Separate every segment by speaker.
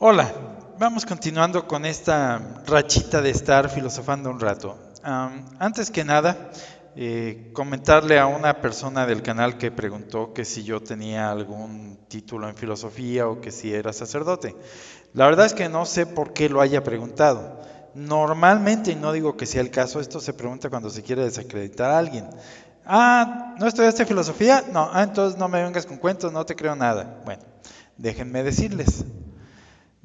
Speaker 1: Hola, vamos continuando con esta rachita de estar filosofando un rato. Antes que nada, comentarle a una persona del canal que preguntó que si yo tenía algún título en filosofía o que si era sacerdote. La verdad es que no sé por qué lo haya preguntado. Normalmente, y no digo que sea el caso, esto se pregunta cuando se quiere desacreditar a alguien. ¿No estudiaste filosofía? No, entonces no me vengas con cuentos, no te creo nada. Bueno, déjenme decirles.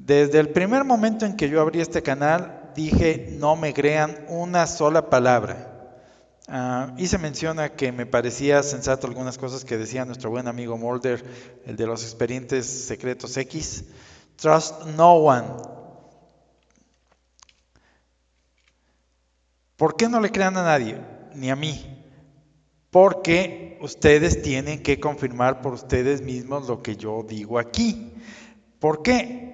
Speaker 1: Desde el primer momento en que yo abrí este canal, dije no me crean una sola palabra. Y se menciona que me parecía sensato algunas cosas que decía nuestro buen amigo Mulder, el de los expedientes secretos X. Trust no one. ¿Por qué no le crean a nadie? Ni a mí. Porque ustedes tienen que confirmar por ustedes mismos lo que yo digo aquí. ¿Por qué?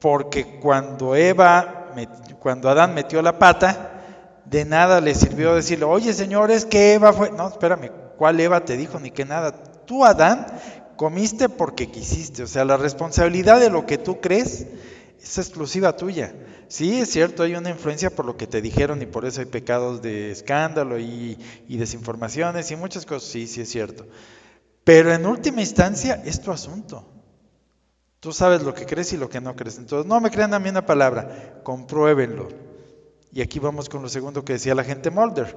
Speaker 1: Porque cuando Adán metió la pata, de nada le sirvió decirle, oye señores, que Eva fue. No, espérame, ¿cuál Eva te dijo? Ni que nada. Tú, Adán, comiste porque quisiste. O sea, la responsabilidad de lo que tú crees es exclusiva tuya. Sí, es cierto, hay una influencia por lo que te dijeron y por eso hay pecados de escándalo y desinformaciones y muchas cosas. Sí, sí es cierto. Pero en última instancia es tu asunto. Tú sabes lo que crees y lo que no crees. Entonces, no me crean a mí una palabra, compruébenlo. Y aquí vamos con lo segundo que decía la gente Mulder.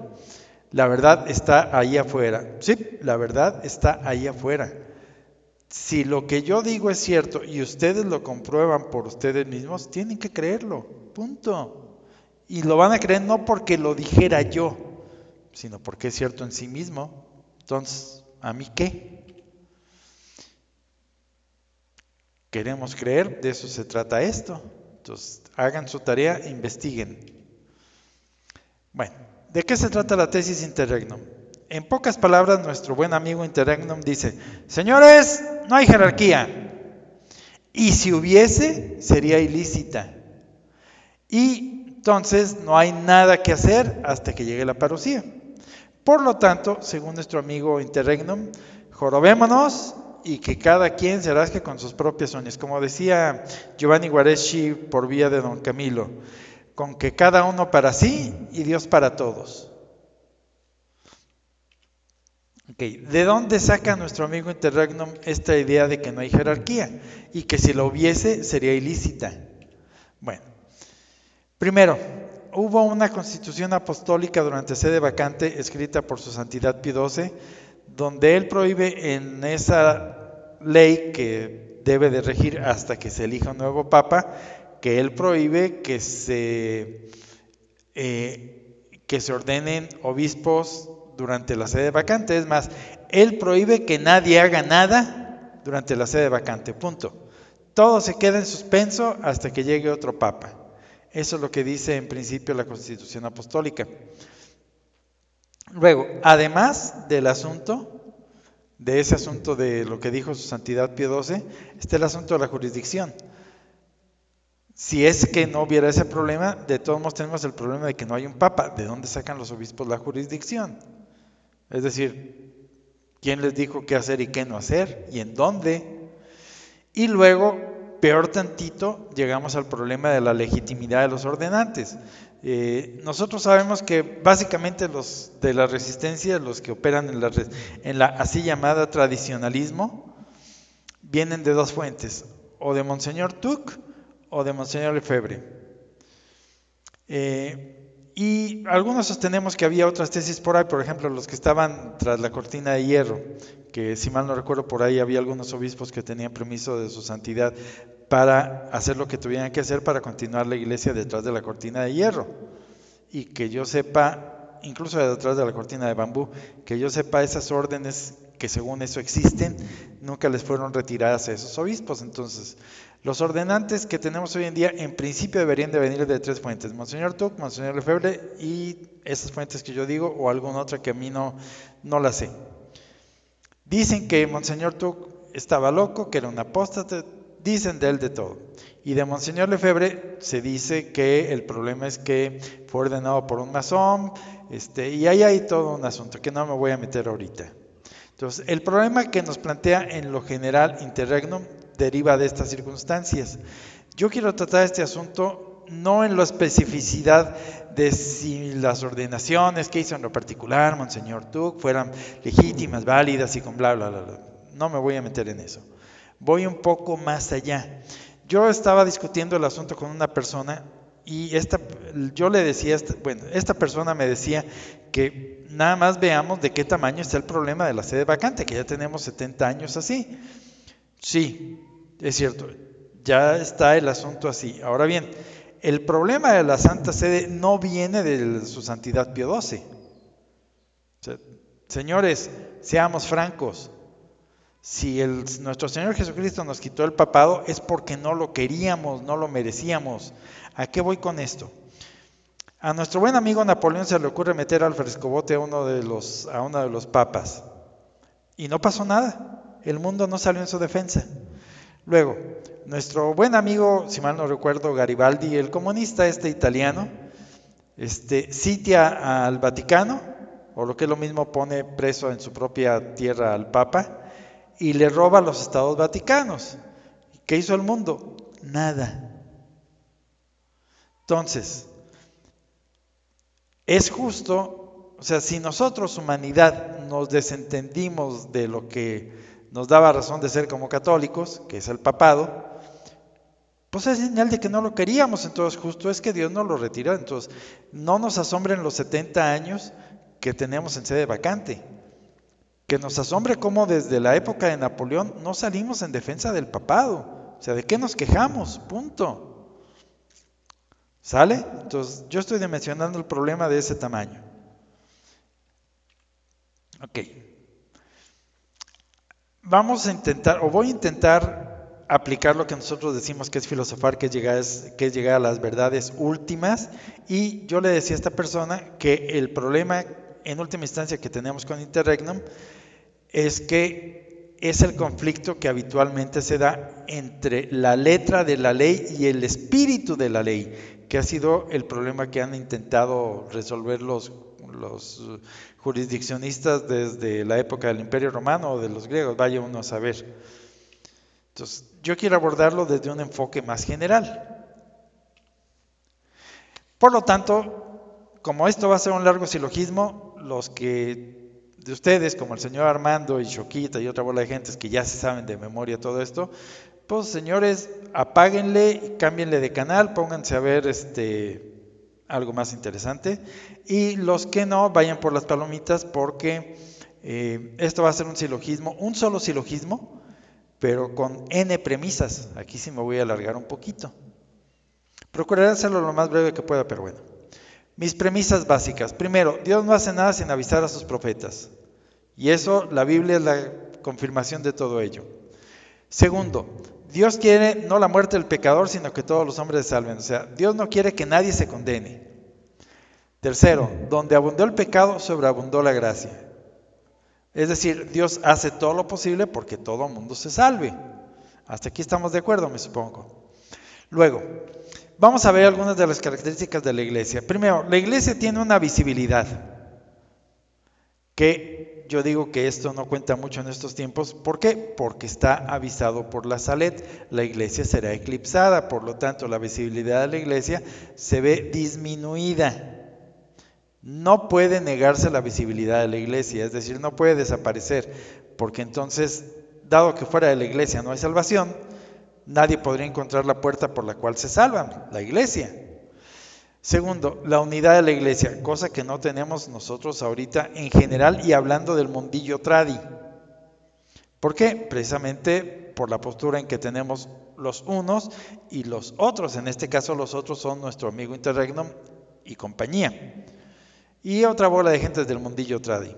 Speaker 1: La verdad está ahí afuera. Sí, la verdad está ahí afuera. Si lo que yo digo es cierto y ustedes lo comprueban por ustedes mismos, tienen que creerlo. Punto. Y lo van a creer no porque lo dijera yo, sino porque es cierto en sí mismo. Entonces, ¿a mí qué? Queremos creer, de eso se trata esto. Entonces, hagan su tarea, investiguen. Bueno, ¿de qué se trata la tesis Interregnum? En pocas palabras, nuestro buen amigo Interregnum dice, señores, no hay jerarquía. Y si hubiese, sería ilícita. Y entonces no hay nada que hacer hasta que llegue la parucía. Por lo tanto, según nuestro amigo Interregnum, jorobémonos y que cada quien se rasque con sus propias uñas. Como decía Giovanni Guareschi por vía de don Camilo, con que cada uno para sí y Dios para todos. Okay. ¿De dónde saca nuestro amigo Interregnum esta idea de que no hay jerarquía y que si lo hubiese sería ilícita? Bueno, primero, hubo una constitución apostólica durante sede vacante escrita por su santidad Pío XII, donde él prohíbe en esa ley que debe de regir hasta que se elija un nuevo papa, que él prohíbe que se ordenen obispos durante la sede vacante. Es más, él prohíbe que nadie haga nada durante la sede vacante, punto. Todo se queda en suspenso hasta que llegue otro papa. Eso es lo que dice en principio la Constitución Apostólica. Luego, además del asunto, de ese asunto de lo que dijo su santidad Pío XII, está el asunto de la jurisdicción. Si es que no hubiera ese problema, de todos modos tenemos el problema de que no hay un papa. ¿De dónde sacan los obispos la jurisdicción? Es decir, ¿quién les dijo qué hacer y qué no hacer? ¿Y en dónde? Y luego, peor tantito, llegamos al problema de la legitimidad de los ordenantes. Nosotros sabemos que básicamente los de la resistencia, los que operan en la así llamada tradicionalismo, vienen de dos fuentes, o de Monseñor Tuc o de Monseñor Lefebvre. Y algunos sostenemos que había otras tesis por ahí, por ejemplo, los que estaban tras la cortina de hierro, que si mal no recuerdo por ahí había algunos obispos que tenían permiso de su santidad para hacer lo que tuvieran que hacer para continuar la iglesia detrás de la cortina de hierro. Y que yo sepa, incluso detrás de la cortina de bambú, que yo sepa esas órdenes que según eso existen, nunca les fueron retiradas a esos obispos. Entonces, los ordenantes que tenemos hoy en día en principio deberían de venir de tres fuentes, Monseñor Tuc, Monseñor Lefebvre y esas fuentes que yo digo o alguna otra que a mí no la sé. Dicen que Monseñor Tuc estaba loco, que era un apóstata, dicen de él de todo. Y de Monseñor Lefebvre se dice que el problema es que fue ordenado por un masón, y ahí hay todo un asunto que no me voy a meter ahorita. Entonces, el problema que nos plantea en lo general Interregnum deriva de estas circunstancias. Yo quiero tratar este asunto no en la especificidad de si las ordenaciones que hizo en lo particular Monseñor Tuc fueran legítimas, válidas y con bla, bla, bla, bla. No me voy a meter en eso. Voy un poco más allá. Yo estaba discutiendo el asunto con una persona y yo le decía, esta persona me decía que nada más veamos de qué tamaño está el problema de la sede vacante, que ya tenemos 70 años así. Sí, es cierto, ya está el asunto así. Ahora bien, el problema de la Santa Sede no viene de su Santidad Pío XII. O sea, señores, seamos francos. Si nuestro Señor Jesucristo nos quitó el papado es porque no lo queríamos, no lo merecíamos. ¿A qué voy con esto? A nuestro buen amigo Napoleón se le ocurre meter al frescobote a uno de los papas. Y no pasó nada. El mundo no salió en su defensa. Luego, nuestro buen amigo, si mal no recuerdo, Garibaldi, el comunista italiano, sitia al Vaticano, o lo que es lo mismo, pone preso en su propia tierra al Papa, y le roba los estados vaticanos. ¿Qué hizo el mundo? Nada. Entonces, es justo, o sea, si nosotros, humanidad, nos desentendimos de lo que nos daba razón de ser como católicos, que es el papado, pues es señal de que no lo queríamos. Entonces justo es que Dios nos lo retiró. Entonces no nos asombren los 70 años que tenemos en sede vacante, que nos asombre cómo desde la época de Napoleón no salimos en defensa del papado. O sea, ¿de qué nos quejamos? Punto. ¿Sale? Entonces yo estoy dimensionando el problema de ese tamaño. Ok. Voy a intentar aplicar lo que nosotros decimos que es filosofar, que es llegar a las verdades últimas. Y yo le decía a esta persona que el problema en última instancia que tenemos con Interregnum es que es el conflicto que habitualmente se da entre la letra de la ley y el espíritu de la ley, que ha sido el problema que han intentado resolver los jurisdiccionistas desde la época del Imperio Romano o de los griegos, vaya uno a saber. Entonces, yo quiero abordarlo desde un enfoque más general. Por lo tanto, como esto va a ser un largo silogismo, los que de ustedes, como el señor Armando y Choquita y otra bola de gentes que ya se saben de memoria todo esto, pues señores, apáguenle y cámbienle de canal, pónganse a ver algo más interesante, y los que no, vayan por las palomitas porque esto va a ser un silogismo, un solo silogismo, pero con N premisas. Aquí sí me voy a alargar un poquito. Procuraré hacerlo lo más breve que pueda, pero bueno. Mis premisas básicas. Primero, Dios no hace nada sin avisar a sus profetas. Y eso, la Biblia es la confirmación de todo ello. Segundo, Dios quiere no la muerte del pecador, sino que todos los hombres se salven. O sea, Dios no quiere que nadie se condene. Tercero, donde abundó el pecado, sobreabundó la gracia. Es decir, Dios hace todo lo posible porque todo el mundo se salve. Hasta aquí estamos de acuerdo, me supongo. Luego, vamos a ver algunas de las características de la iglesia. Primero, la iglesia tiene una visibilidad, que yo digo que esto no cuenta mucho en estos tiempos. ¿Por qué? Porque está avisado por la Salet. La iglesia será eclipsada, por lo tanto la visibilidad de la iglesia se ve disminuida. No puede negarse la visibilidad de la iglesia, es decir, no puede desaparecer, porque entonces, dado que fuera de la iglesia no hay salvación, nadie podría encontrar la puerta por la cual se salvan, la iglesia. Segundo, la unidad de la iglesia, cosa que no tenemos nosotros ahorita en general y hablando del mundillo tradi. ¿Por qué? Precisamente por la postura en que tenemos los unos y los otros. En este caso los otros son nuestro amigo Interregnum y compañía. Y otra bola de gentes del mundillo tradi.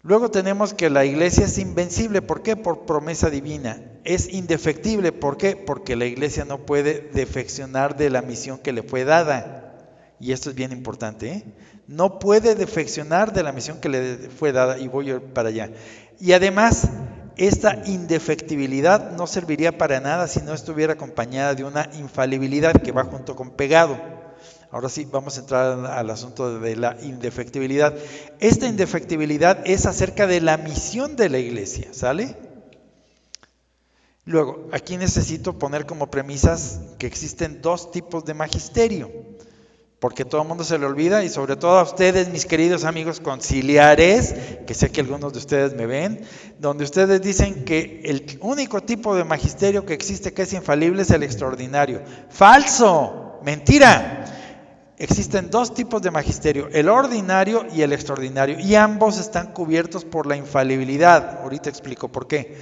Speaker 1: Luego tenemos que la iglesia es invencible. ¿Por qué? Por promesa divina. Es indefectible. ¿Por qué? Porque la iglesia no puede defeccionar de la misión que le fue dada. Y esto es bien importante, ¿eh? No puede defeccionar de la misión que le fue dada. Y voy para allá. Y además, esta indefectibilidad no serviría para nada si no estuviera acompañada de una infalibilidad que va junto con pegado. Ahora sí, vamos a entrar al asunto de la indefectibilidad. Esta indefectibilidad es acerca de la misión de la iglesia, ¿sale? Luego, aquí necesito poner como premisas que existen dos tipos de magisterio, porque todo el mundo se le olvida, y sobre todo a ustedes, mis queridos amigos conciliares, que sé que algunos de ustedes me ven, donde ustedes dicen que el único tipo de magisterio que existe que es infalible es el extraordinario. ¡Falso! ¡Mentira! Existen dos tipos de magisterio, el ordinario y el extraordinario, y ambos están cubiertos por la infalibilidad. Ahorita explico por qué.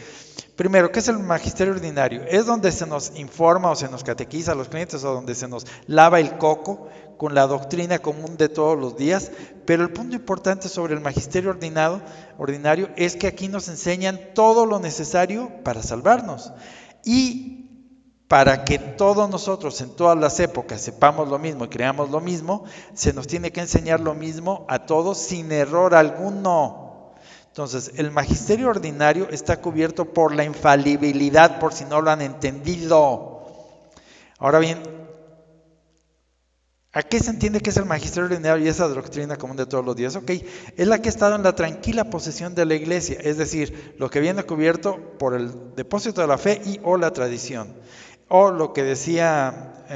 Speaker 1: Primero, ¿qué es el magisterio ordinario? Es donde se nos informa o se nos catequiza a los clientes, o donde se nos lava el coco con la doctrina común de todos los días. Pero el punto importante sobre el magisterio ordinario es que aquí nos enseñan todo lo necesario para salvarnos. Y para que todos nosotros en todas las épocas sepamos lo mismo y creamos lo mismo, se nos tiene que enseñar lo mismo a todos sin error alguno. Entonces, el magisterio ordinario está cubierto por la infalibilidad, por si no lo han entendido. Ahora bien, ¿a qué se entiende que es el magisterio ordinario y esa doctrina común de todos los días? Ok, es la que ha estado en la tranquila posesión de la iglesia, es decir, lo que viene cubierto por el depósito de la fe y o la tradición. O lo que decía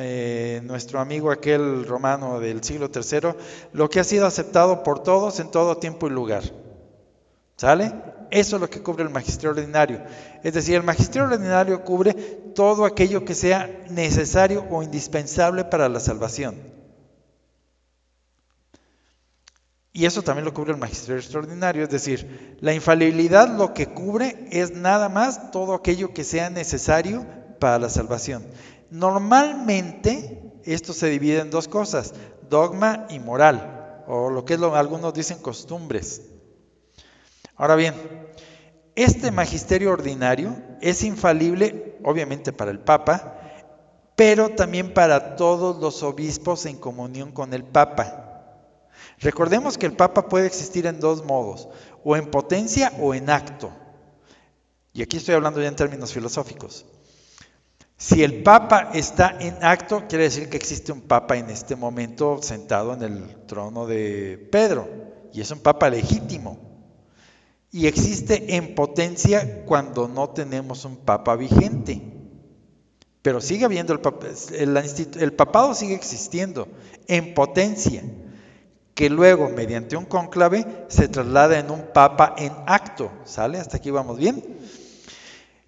Speaker 1: nuestro amigo aquel romano del siglo III, lo que ha sido aceptado por todos en todo tiempo y lugar. ¿Sale? Eso es lo que cubre el magisterio ordinario. Es decir, el magisterio ordinario cubre todo aquello que sea necesario o indispensable para la salvación. Y eso también lo cubre el magisterio extraordinario, es decir, la infalibilidad lo que cubre es nada más todo aquello que sea necesario para la salvación. Normalmente esto se divide en dos cosas, dogma y moral, o lo que es algunos dicen costumbres. Ahora bien, este magisterio ordinario es infalible, obviamente para el Papa, pero también para todos los obispos en comunión con el Papa. Recordemos que el Papa puede existir en dos modos, o en potencia o en acto. Y aquí estoy hablando ya en términos filosóficos. Si el Papa está en acto, quiere decir que existe un Papa en este momento sentado en el trono de Pedro, y es un Papa legítimo. Y existe en potencia cuando no tenemos un Papa vigente. Pero sigue habiendo el papado sigue existiendo en potencia, que luego mediante un cónclave se traslada en un papa en acto. ¿Sale? Hasta aquí vamos bien.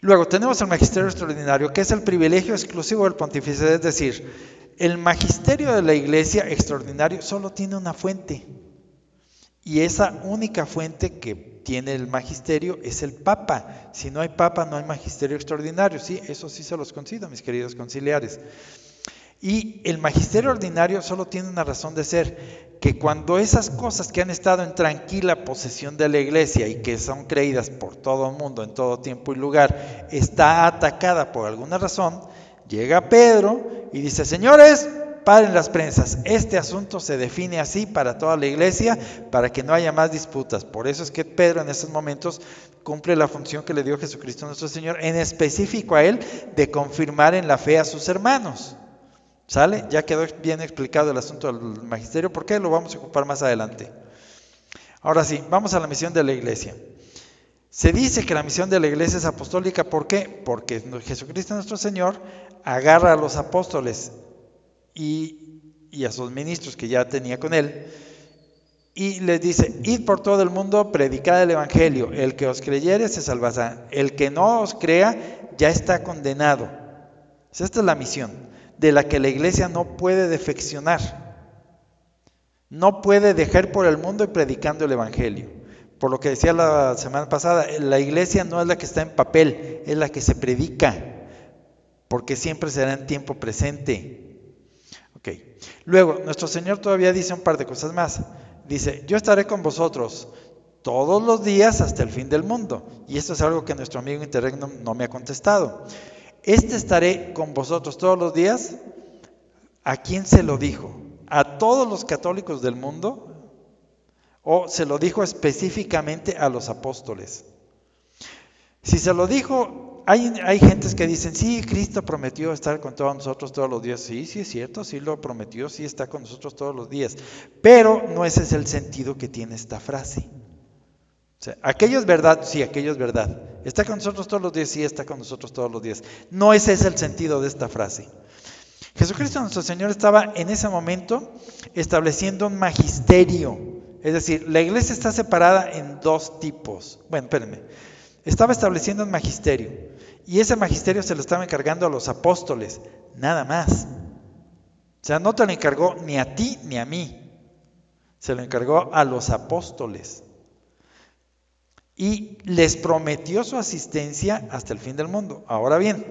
Speaker 1: Luego tenemos el magisterio extraordinario, que es el privilegio exclusivo del pontífice, es decir, el magisterio de la iglesia extraordinario solo tiene una fuente, y esa única fuente que tiene el magisterio es el papa. Si no hay papa, no hay magisterio extraordinario. Sí, eso sí se los concedo, mis queridos conciliares. Y el magisterio ordinario solo tiene una razón de ser, que cuando esas cosas que han estado en tranquila posesión de la iglesia y que son creídas por todo el mundo en todo tiempo y lugar, está atacada por alguna razón, llega Pedro y dice, señores, paren las prensas, este asunto se define así para toda la iglesia, para que no haya más disputas. Por eso es que Pedro en esos momentos cumple la función que le dio Jesucristo nuestro Señor, en específico a él, de confirmar en la fe a sus hermanos. ¿Sale? Ya quedó bien explicado el asunto del magisterio, ¿por qué? Lo vamos a ocupar más adelante. Ahora sí, vamos a la misión de la iglesia. Se dice que la misión de la iglesia es apostólica, ¿por qué? Porque Jesucristo nuestro Señor agarra a los apóstoles y a sus ministros que ya tenía con él, y les dice, id por todo el mundo, predicad el evangelio, el que os creyere se salvará, el que no os crea ya está condenado. Esta es la misión, de la que la iglesia no puede defeccionar, no puede dejar por el mundo y predicando el evangelio. Por lo que decía la semana pasada, la iglesia no es la que está en papel, es la que se predica, porque siempre será en tiempo presente. Okay. Luego, nuestro Señor todavía dice un par de cosas más. Dice, yo estaré con vosotros todos los días hasta el fin del mundo. Y esto es algo que nuestro amigo Interregnum no me ha contestado. Estaré con vosotros todos los días. ¿A quién se lo dijo? ¿A todos los católicos del mundo? ¿O se lo dijo específicamente a los apóstoles? Si se lo dijo, hay gentes que dicen, sí, Cristo prometió estar con todos nosotros todos los días. Sí, sí es cierto, sí lo prometió, sí está con nosotros todos los días. Pero no ese es el sentido que tiene esta frase. sea, aquello es verdad, sí, aquello es verdad. ¿Está con nosotros todos los días? Sí, está con nosotros todos los días. No ese es el sentido de esta frase. Jesucristo nuestro Señor estaba en ese momento estableciendo un magisterio. Es decir, la iglesia está separada en dos tipos. Bueno, espérenme. Estaba estableciendo un magisterio. Y ese magisterio se lo estaba encargando a los apóstoles. Nada más. O sea, no te lo encargó ni a ti ni a mí. Se lo encargó a los apóstoles. Y les prometió su asistencia hasta el fin del mundo. Ahora bien,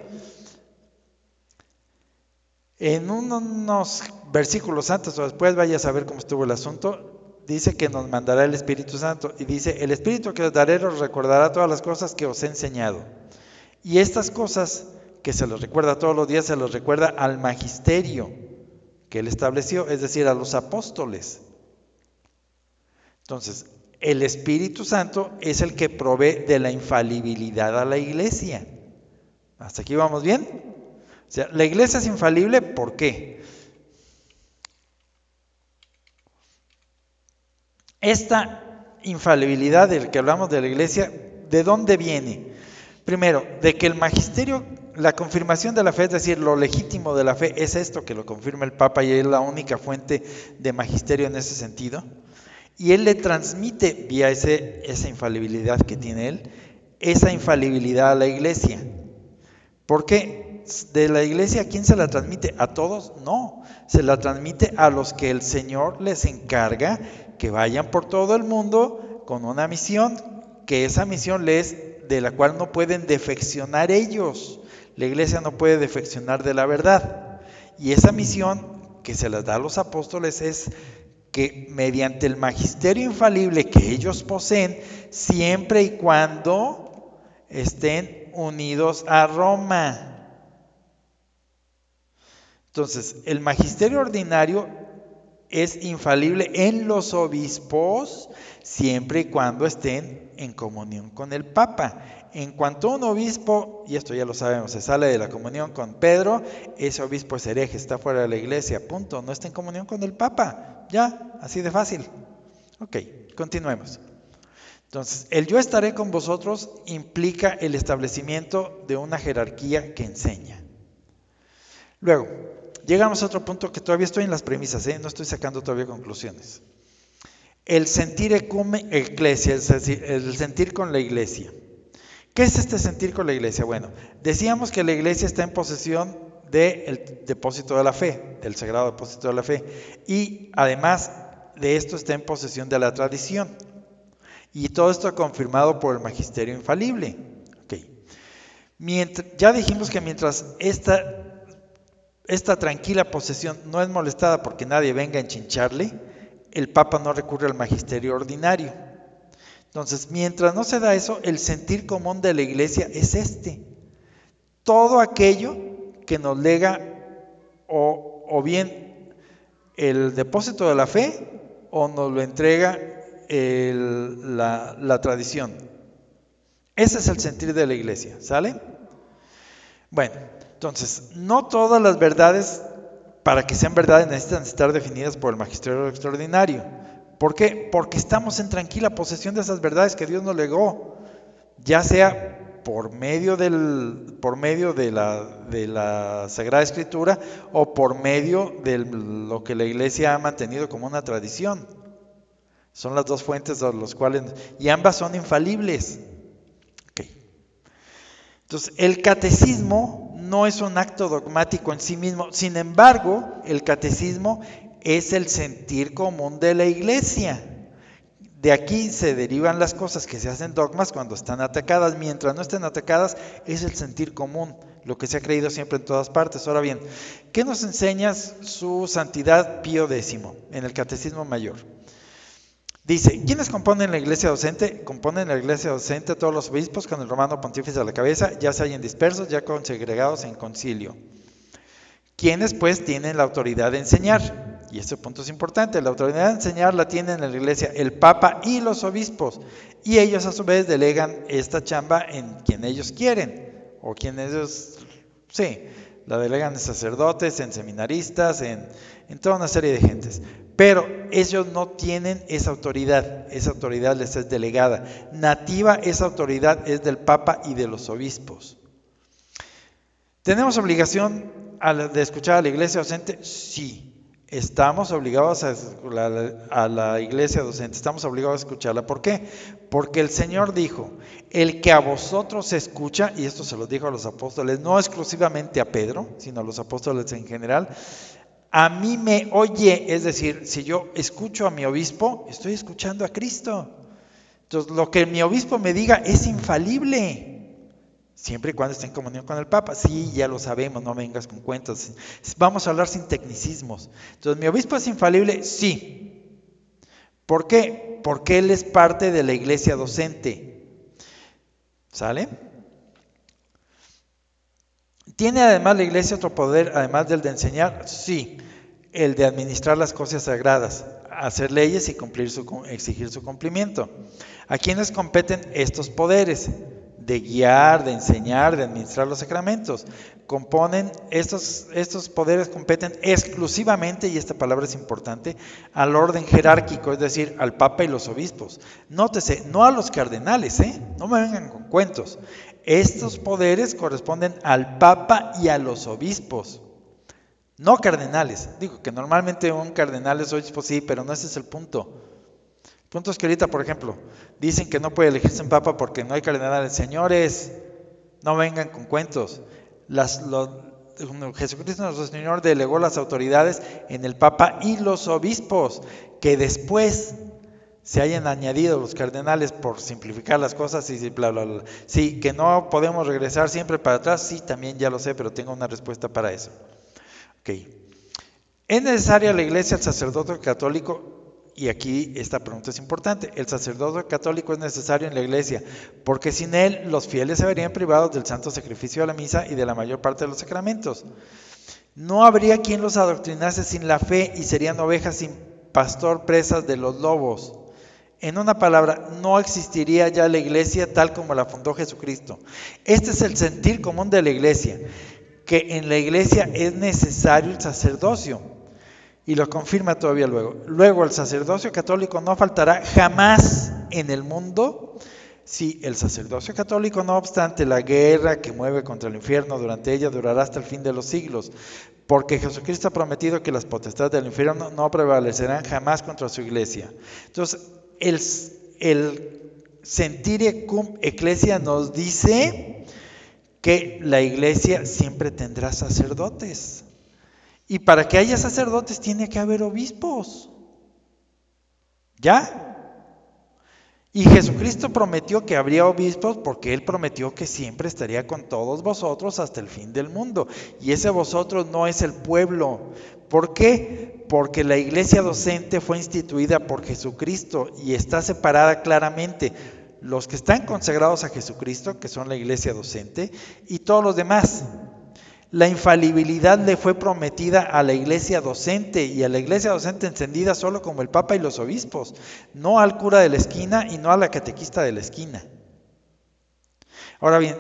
Speaker 1: en unos versículos antes o después, vaya a saber cómo estuvo el asunto, dice que nos mandará el Espíritu Santo. Y dice, el Espíritu que os daré os recordará todas las cosas que os he enseñado. Y estas cosas que se los recuerda todos los días, se los recuerda al magisterio que él estableció, es decir, a los apóstoles. Entonces, el Espíritu Santo es el que provee de la infalibilidad a la iglesia. ¿Hasta aquí vamos bien? O sea, la iglesia es infalible, ¿por qué? Esta infalibilidad del que hablamos de la iglesia, ¿de dónde viene? Primero, de que el magisterio, la confirmación de la fe, es decir, lo legítimo de la fe, es esto que lo confirma el Papa y es la única fuente de magisterio en ese sentido. Y él le transmite, vía esa infalibilidad que tiene él, esa infalibilidad a la iglesia. ¿Por qué? ¿De la iglesia a quién se la transmite? ¿A todos? No, se la transmite a los que el Señor les encarga que vayan por todo el mundo con una misión, que esa misión de la cual no pueden defeccionar ellos. La iglesia no puede defeccionar de la verdad. Y esa misión que se las da a los apóstoles es que mediante el magisterio infalible que ellos poseen, siempre y cuando estén unidos a Roma. Entonces, el magisterio ordinario es infalible en los obispos, siempre y cuando estén en comunión con el Papa. En cuanto un obispo, y esto ya lo sabemos, se sale de la comunión con Pedro, ese obispo es hereje, está fuera de la iglesia, punto, no está en comunión con el Papa, ya, así de fácil. Ok, continuemos. Entonces, el yo estaré con vosotros implica el establecimiento de una jerarquía que enseña. Luego, llegamos a otro punto que todavía estoy en las premisas, no estoy sacando todavía conclusiones. El sentir eclesia, es decir, el sentir con la iglesia. ¿Qué es este sentir con la iglesia? Bueno, decíamos que la iglesia está en posesión del depósito de la fe, del sagrado depósito de la fe, y además de esto está en posesión de la tradición. Y todo esto confirmado por el magisterio infalible. Okay. Ya dijimos que mientras esta tranquila posesión no es molestada porque nadie venga a enchincharle, el Papa no recurre al magisterio ordinario. Entonces, mientras no se da eso, el sentir común de la iglesia es todo aquello que nos lega o bien el depósito de la fe o nos lo entrega la tradición. Ese es el sentir de la iglesia, ¿sale? Bueno, entonces, no todas las verdades, para que sean verdades, necesitan estar definidas por el magisterio extraordinario. ¿Por qué? Porque estamos en tranquila posesión de esas verdades que Dios nos legó, ya sea por medio de la Sagrada Escritura o por medio de lo que la iglesia ha mantenido como una tradición. Son las dos fuentes de los cuales, y ambas son infalibles. Okay. Entonces, el catecismo no es un acto dogmático en sí mismo, sin embargo, el catecismo es el sentir común de la iglesia. De aquí se derivan las cosas que se hacen dogmas cuando están atacadas. Mientras no estén atacadas, es el sentir común, lo que se ha creído siempre en todas partes. Ahora bien, ¿qué nos enseña su santidad Pío X en el Catecismo Mayor? Dice, ¿quiénes componen la iglesia docente? Componen la iglesia docente todos los obispos con el romano pontífice a la cabeza, ya se hayan dispersos, ya consegregados en concilio. ¿Quiénes pues tienen la autoridad de enseñar? Y este punto es importante, la autoridad de enseñar la tienen en la iglesia el Papa y los obispos, y ellos a su vez delegan esta chamba en quien ellos quieren, o quien ellos, sí, La delegan en sacerdotes, en seminaristas, en toda una serie de gentes. Pero ellos no tienen esa autoridad les es delegada. Nativa, esa autoridad es del Papa y de los obispos. ¿Tenemos obligación de escuchar a la iglesia docente? Sí. Estamos obligados a la iglesia docente, estamos obligados a escucharla. ¿Por qué? Porque el Señor dijo, el que a vosotros escucha, y esto se lo dijo a los apóstoles, no exclusivamente a Pedro, sino a los apóstoles en general, a mí me oye, es decir, si yo escucho a mi obispo, estoy escuchando a Cristo. Entonces, lo que mi obispo me diga es infalible. Siempre y cuando esté en comunión con el Papa. Sí, ya lo sabemos, no vengas con cuentos. Vamos a hablar sin tecnicismos. Entonces, ¿mi obispo es infalible? Sí. ¿Por qué? Porque él es parte de la iglesia docente. ¿Sale? ¿Tiene además la iglesia otro poder, además del de enseñar? Sí. El de administrar las cosas sagradas, hacer leyes y exigir su cumplimiento. ¿A quiénes competen estos poderes? De guiar, de enseñar, de administrar los sacramentos. Estos poderes competen exclusivamente, y esta palabra es importante, al orden jerárquico, es decir, al Papa y los obispos. Nótese, no a los cardenales, no me vengan con cuentos. Estos poderes corresponden al Papa y a los obispos, no cardenales. Digo que normalmente un cardenal es obispo, sí, pero no ese es el punto. El punto es que ahorita, por ejemplo, dicen que no puede elegirse un papa porque no hay cardenales. Señores, no vengan con cuentos. Jesucristo nuestro Señor delegó las autoridades en el Papa y los obispos, que después se hayan añadido los cardenales por simplificar las cosas y bla, bla, bla. Sí, que no podemos regresar siempre para atrás, sí, también ya lo sé, pero tengo una respuesta para eso. Okay. ¿Es necesaria la iglesia el sacerdote católico? Y aquí esta pregunta es importante. El sacerdote católico es necesario en la iglesia, porque sin él los fieles se verían privados del santo sacrificio de la misa y de la mayor parte de los sacramentos. No habría quien los adoctrinase sin la fe y serían ovejas sin pastor, presas de los lobos. En una palabra, no existiría ya la iglesia tal como la fundó Jesucristo. Este es el sentir común de la iglesia, que en la iglesia es necesario el sacerdocio. Y lo confirma todavía luego. Luego, el sacerdocio católico no faltará jamás en el mundo. Sí, el sacerdocio católico, no obstante la guerra que mueve contra el infierno, durante ella durará hasta el fin de los siglos, porque Jesucristo ha prometido que las potestades del infierno no prevalecerán jamás contra su iglesia. Entonces, el Sentire cum Ecclesia nos dice que la iglesia siempre tendrá sacerdotes. Y para que haya sacerdotes tiene que haber obispos. ¿Ya? Y Jesucristo prometió que habría obispos porque Él prometió que siempre estaría con todos vosotros hasta el fin del mundo. Y ese vosotros no es el pueblo. ¿Por qué? Porque la iglesia docente fue instituida por Jesucristo y está separada claramente. Los que están consagrados a Jesucristo, que son la iglesia docente, y todos los demás. La infalibilidad le fue prometida a la iglesia docente, y a la iglesia docente encendida solo como el Papa y los obispos, no al cura de la esquina y no a la catequista de la esquina. Ahora bien,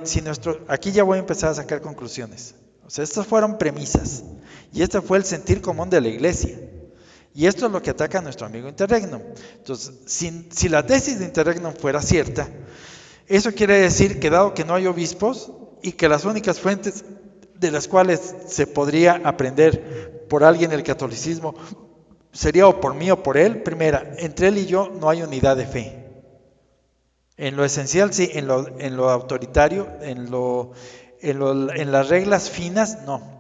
Speaker 1: aquí ya voy a empezar a sacar conclusiones. O sea, estas fueron premisas, y este fue el sentir común de la iglesia. Y esto es lo que ataca a nuestro amigo Interregnum. Entonces, si la tesis de Interregnum fuera cierta, eso quiere decir que dado que no hay obispos y que las únicas fuentes de las cuales se podría aprender por alguien el catolicismo sería o por mí o por él, primera, entre él y yo no hay unidad de fe. En lo esencial sí, en lo autoritario, en las reglas finas, no.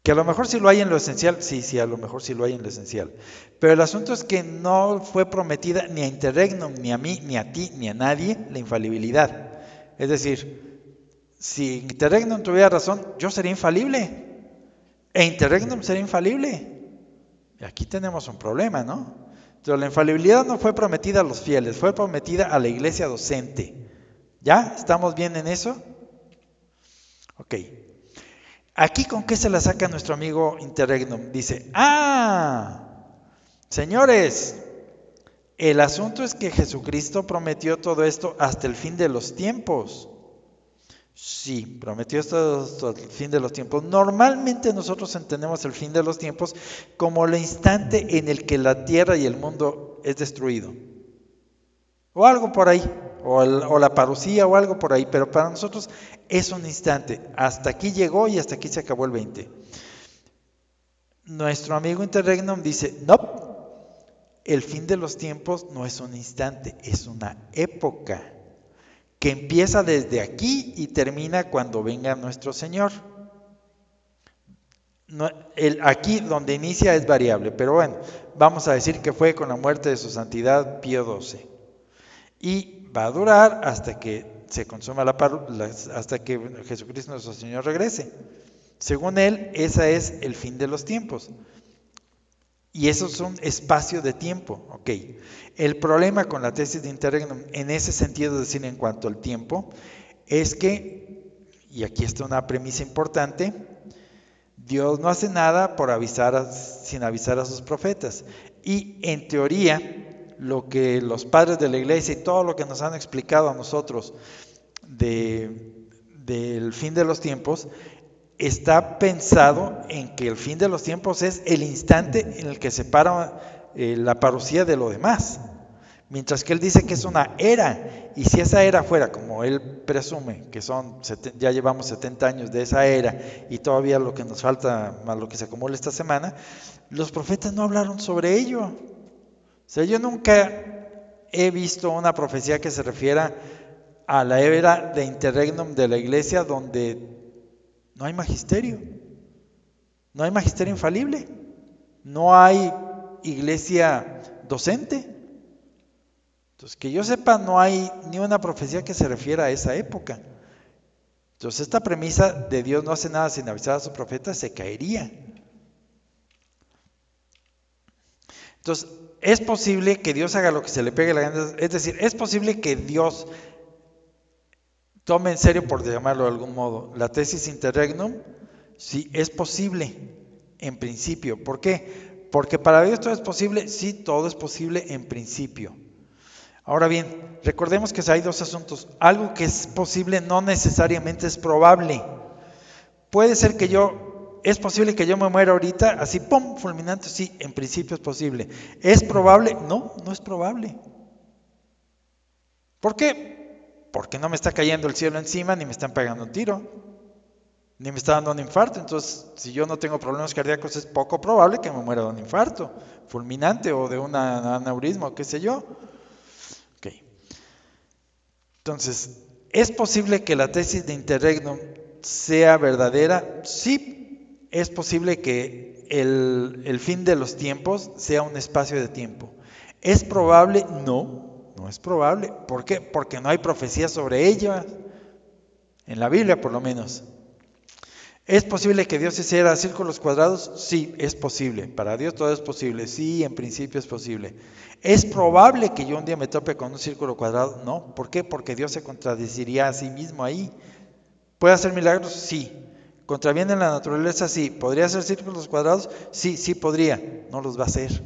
Speaker 1: Que a lo mejor sí lo hay en lo esencial, sí, a lo mejor sí lo hay en lo esencial. Pero el asunto es que no fue prometida ni a Interregnum, ni a mí, ni a ti, ni a nadie la infalibilidad. Es decir, si Interregnum tuviera razón, yo sería infalible. E Interregnum sería infalible. Y aquí tenemos un problema, ¿no? Entonces la infalibilidad no fue prometida a los fieles, fue prometida a la iglesia docente. ¿Ya? ¿Estamos bien en eso? Ok. Aquí, ¿con qué se la saca nuestro amigo Interregnum? Dice, señores, el asunto es que Jesucristo prometió todo esto hasta el fin de los tiempos. Sí, prometió esto hasta el fin de los tiempos. Normalmente nosotros entendemos el fin de los tiempos como el instante en el que la tierra y el mundo es destruido. O algo por ahí, o la parucía o algo por ahí, pero para nosotros es un instante. Hasta aquí llegó y hasta aquí se acabó el 20. Nuestro amigo Interregnum dice, no, el fin de los tiempos no es un instante, es una época que empieza desde aquí y termina cuando venga nuestro Señor. No, aquí donde inicia es variable, pero bueno, vamos a decir que fue con la muerte de su santidad Pío XII. Y va a durar hasta que se consuma hasta que Jesucristo nuestro Señor regrese. Según él, ese es el fin de los tiempos. Y eso es un espacio de tiempo, ok. El problema con la tesis de Interregnum, en ese sentido, es decir, en cuanto al tiempo, es que, y aquí está una premisa importante, Dios no hace nada sin avisar a sus profetas. Y en teoría, lo que los padres de la iglesia y todo lo que nos han explicado a nosotros del fin de los tiempos, está pensado en que el fin de los tiempos es el instante en el que separa la parucía de lo demás. Mientras que él dice que es una era, y si esa era fuera, como él presume, que ya llevamos 70 años de esa era, y todavía lo que nos falta, más lo que se acumula esta semana, los profetas no hablaron sobre ello. O sea, yo nunca he visto una profecía que se refiera a la era de interregnum de la iglesia donde no hay magisterio infalible, no hay iglesia docente. Entonces, que yo sepa, no hay ni una profecía que se refiera a esa época. Entonces, esta premisa de Dios no hace nada sin avisar a su profeta se caería. Entonces, es posible que Dios haga lo que se le pegue la gana, es decir, es posible que Dios tome en serio, por llamarlo de algún modo, la tesis interregnum. Sí, es posible, en principio. ¿Por qué? Porque para Dios todo es posible. Sí, todo es posible en principio. Ahora bien, recordemos que hay dos asuntos. Algo que es posible no necesariamente es probable. Puede ser es posible que yo me muera ahorita, así, ¡pum!, fulminante. Sí, en principio es posible. ¿Es probable? No, no es probable. ¿Por qué? Porque no me está cayendo el cielo encima, ni me están pegando un tiro, ni me está dando un infarto. Entonces, si yo no tengo problemas cardíacos, es poco probable que me muera de un infarto fulminante o de un aneurisma o qué sé yo. Okay. Entonces, ¿es posible que la tesis de interregnum sea verdadera? Sí, es posible que el fin de los tiempos sea un espacio de tiempo. ¿Es probable? No, no es probable. ¿Por qué? Porque no hay profecía sobre ella, en la Biblia por lo menos. ¿Es posible que Dios hiciera círculos cuadrados? Sí, es posible. Para Dios todo es posible. Sí, en principio es posible. ¿Es probable que yo un día me tope con un círculo cuadrado? No. ¿Por qué? Porque Dios se contradeciría a sí mismo ahí. ¿Puede hacer milagros? Sí. ¿Contraviene la naturaleza? Sí. ¿Podría hacer círculos cuadrados? Sí, sí podría. No los va a hacer.